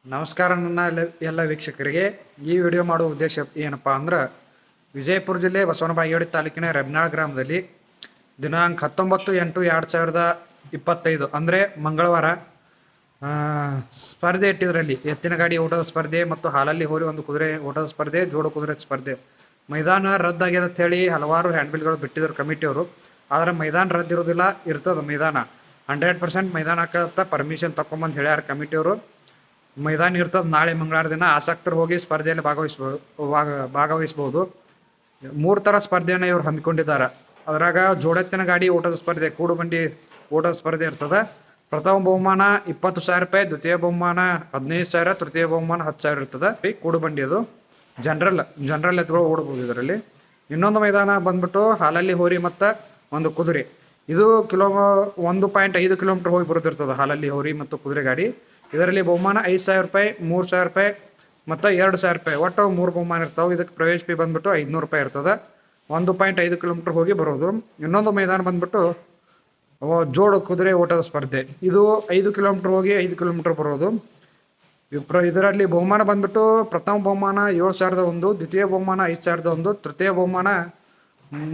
ನಮಸ್ಕಾರ ನನ್ನ ಎಲ್ಲ ವೀಕ್ಷಕರಿಗೆ. ಈ ವಿಡಿಯೋ ಮಾಡುವ ಉದ್ದೇಶ ಏನಪ್ಪ ಅಂದ್ರೆ, ವಿಜಯಪುರ ಜಿಲ್ಲೆ ಬಸವನ ಬಾಗೇವಾಡಿ ತಾಲೂಕಿನ ರೆಬ್ನಾಳ್ ಗ್ರಾಮದಲ್ಲಿ ದಿನಾಂಕ 19/8/2025 ಅಂದರೆ ಮಂಗಳವಾರ ಸ್ಪರ್ಧೆ ಇಟ್ಟಿದ್ರಲ್ಲಿ ಎತ್ತಿನ ಗಾಡಿ ಓಟದ ಸ್ಪರ್ಧೆ ಮತ್ತು ಹಾಲಲ್ಲಿ ಹೋರಿ ಒಂದು ಕುದುರೆ ಓಟದ ಸ್ಪರ್ಧೆ, ಜೋಡು ಕುದುರೆ ಸ್ಪರ್ಧೆ. ಮೈದಾನ ರದ್ದಾಗ್ಯದ ಅಂತ ಹೇಳಿ ಹಲವಾರು ಹ್ಯಾಂಡ್ಬಿಲ್ಗಳು ಬಿಟ್ಟಿದ್ರು ಕಮಿಟಿಯವರು. ಆದರೆ ಮೈದಾನ ರದ್ದಿರೋದಿಲ್ಲ, ಇರ್ತದೆ ಮೈದಾನ 100% ಮೈದಾನ ಹಾಕತ್ತ ಪರ್ಮಿಷನ್ ತಗೊಂಬಂದು ಹೇಳ್ಯಾರ ಕಮಿಟಿಯವರು. ಮೈದಾನ ಇರ್ತದೆ. ನಾಳೆ ಮಂಗಳವಾರ ದಿನ ಆಸಕ್ತರು ಹೋಗಿ ಸ್ಪರ್ಧೆಯಲ್ಲಿ ಭಾಗವಹಿಸಬಹುದು. 3 ಥರ ಸ್ಪರ್ಧೆಯನ್ನು ಇವರು ಹಮ್ಮಿಕೊಂಡಿದ್ದಾರೆ. ಅದರಾಗ ಜೋಡೆತ್ತಿನ ಗಾಡಿ ಓಟದ ಸ್ಪರ್ಧೆ, ಕೂಡು ಬಂಡಿ ಓಟದ ಸ್ಪರ್ಧೆ ಇರ್ತದೆ. ಪ್ರಥಮ ಬಹುಮಾನ 20,000 ರೂಪಾಯಿ, ದ್ವಿತೀಯ ಬಹುಮಾನ 15,000, ತೃತೀಯ ಬಹುಮಾನ 10,000 ಇರ್ತದೆ. ಕೂಡು ಬಂಡಿ ಅದು ಜನರಲ್ ಎತ್ತುಗಳು ಓಡಬಹುದು ಇದರಲ್ಲಿ. ಇನ್ನೊಂದು ಮೈದಾನ ಬಂದ್ಬಿಟ್ಟು ಹಾಲಲ್ಲಿ ಹೋರಿ ಮತ್ತು ಒಂದು ಕುದುರೆ. ಇದು 1.5 ಕಿಲೋಮೀಟರ್ ಹೋಗಿ ಬರುತ್ತಿರ್ತದೆ ಹಾಲಲ್ಲಿ ಹೋರಿ ಮತ್ತು ಕುದುರೆ ಗಾಡಿ. ಇದರಲ್ಲಿ ಬಹುಮಾನ 5,000 ರೂಪಾಯಿ, 3,000 ರೂಪಾಯಿ ಮತ್ತು 2,000 ರೂಪಾಯಿ, ಒಟ್ಟು 3 ಬಹುಮಾನ ಇರ್ತಾವೆ. ಇದಕ್ಕೆ ಪ್ರವೇಶ ಫೀ ಬಂದ್ಬಿಟ್ಟು 500 ರೂಪಾಯಿ ಇರ್ತದೆ. 1.5 ಕಿಲೋಮೀಟರ್ ಹೋಗಿ ಬರೋದು. ಇನ್ನೊಂದು ಮೈದಾನ ಬಂದ್ಬಿಟ್ಟು ಜೋಡು ಕುದುರೆ ಓಟದ ಸ್ಪರ್ಧೆ. ಇದು 5 ಕಿಲೋಮೀಟರ್ ಹೋಗಿ 5 ಕಿಲೋಮೀಟರ್ ಬರೋದು. ಇದರಲ್ಲಿ ಬಹುಮಾನ ಬಂದ್ಬಿಟ್ಟು ಪ್ರಥಮ ಬಹುಮಾನ 7,001, ದ್ವಿತೀಯ ಬಹುಮಾನ 5,001, ತೃತೀಯ ಬಹುಮಾನ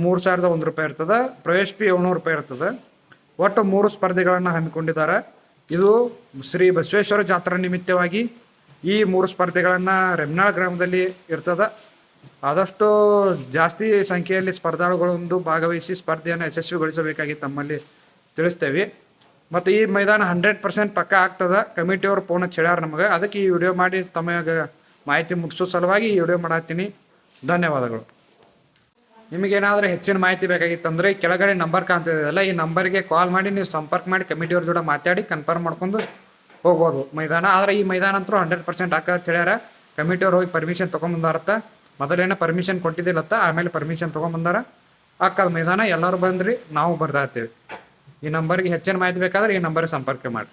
3,001 ರೂಪಾಯಿ ಇರ್ತದೆ. ಪ್ರವೇಶ ಫೀ 700 ರೂಪಾಯಿ ಇರ್ತದೆ. ಒಟ್ಟು 3 ಸ್ಪರ್ಧೆಗಳನ್ನು ಹಮ್ಮಿಕೊಂಡಿದ್ದಾರೆ. ಇದು ಶ್ರೀ ಬಸವೇಶ್ವರ ಜಾತ್ರಾ ನಿಮಿತ್ತವಾಗಿ ಈ 3 ಸ್ಪರ್ಧೆಗಳನ್ನು ರೆಬ್ನಾಳ್ ಗ್ರಾಮದಲ್ಲಿ ಇರ್ತದೆ. ಆದಷ್ಟು ಜಾಸ್ತಿ ಸಂಖ್ಯೆಯಲ್ಲಿ ಸ್ಪರ್ಧಾಳುಗಳೊಂದು ಭಾಗವಹಿಸಿ ಸ್ಪರ್ಧೆಯನ್ನು ಯಶಸ್ವಿಗೊಳಿಸಬೇಕಾಗಿ ತಮ್ಮಲ್ಲಿ ತಿಳಿಸ್ತೇವೆ. ಮತ್ತು ಈ ಮೈದಾನ 100% ಪಕ್ಕ ಆಗ್ತದೆ. ಕಮಿಟಿಯವರು ಫೋನ್ ಹೇಳ್ಯಾರ ನಮಗೆ. ಅದಕ್ಕೆ ಈ ವಿಡಿಯೋ ಮಾಡಿ ತಮಗೆ ಮಾಹಿತಿ ಮುಗಿಸೋ ಸಲುವಾಗಿ ಈ ವಿಡಿಯೋ ಮಾಡತ್ತೀನಿ. ಧನ್ಯವಾದಗಳು. ನಿಮಗೇನಾದರೂ ಹೆಚ್ಚಿನ ಮಾಹಿತಿ ಬೇಕಾಗಿತ್ತಂದರೆ ಕೆಳಗಡೆ ನಂಬರ್ ಕಾಣ್ತಿದೆಯಲ್ಲ, ಈ ನಂಬರ್ಗೆ ಕಾಲ್ ಮಾಡಿ ನೀವು ಸಂಪರ್ಕ ಮಾಡಿ ಕಮಿಟಿಯವ್ರ ಜೊತೆ ಮಾತಾಡಿ ಕನ್ಫರ್ಮ್ ಮಾಡ್ಕೊಂಡು ಹೋಗ್ಬೋದು ಮೈದಾನ. ಆದರೆ ಈ ಮೈದಾನ ಅಂತೂ 100% ಹಾಕತ್ ಹೇಳ್ಯಾರ. ಕಮಿಟಿಯವ್ರು ಹೋಗಿ ಪರ್ಮಿಷನ್ ತೊಗೊಂಬಂದಾರತ್ತ. ಮೊದಲೇನೋ ಪರ್ಮಿಷನ್ ಕೊಟ್ಟಿದ್ದಿಲ್ಲತ್ತ, ಆಮೇಲೆ ಪರ್ಮಿಷನ್ ತೊಗೊಂಬಂದಾರ. ಹಾಕದ ಮೈದಾನ. ಎಲ್ಲರೂ ಬಂದ್ರಿ, ನಾವು ಬರ್ತಾ ಇರ್ತೀವಿ. ಈ ನಂಬರ್ಗೆ ಹೆಚ್ಚಿನ ಮಾಹಿತಿ ಬೇಕಾದ್ರೆ ಈ ನಂಬರ್ಗೆ ಸಂಪರ್ಕ ಮಾಡಿ.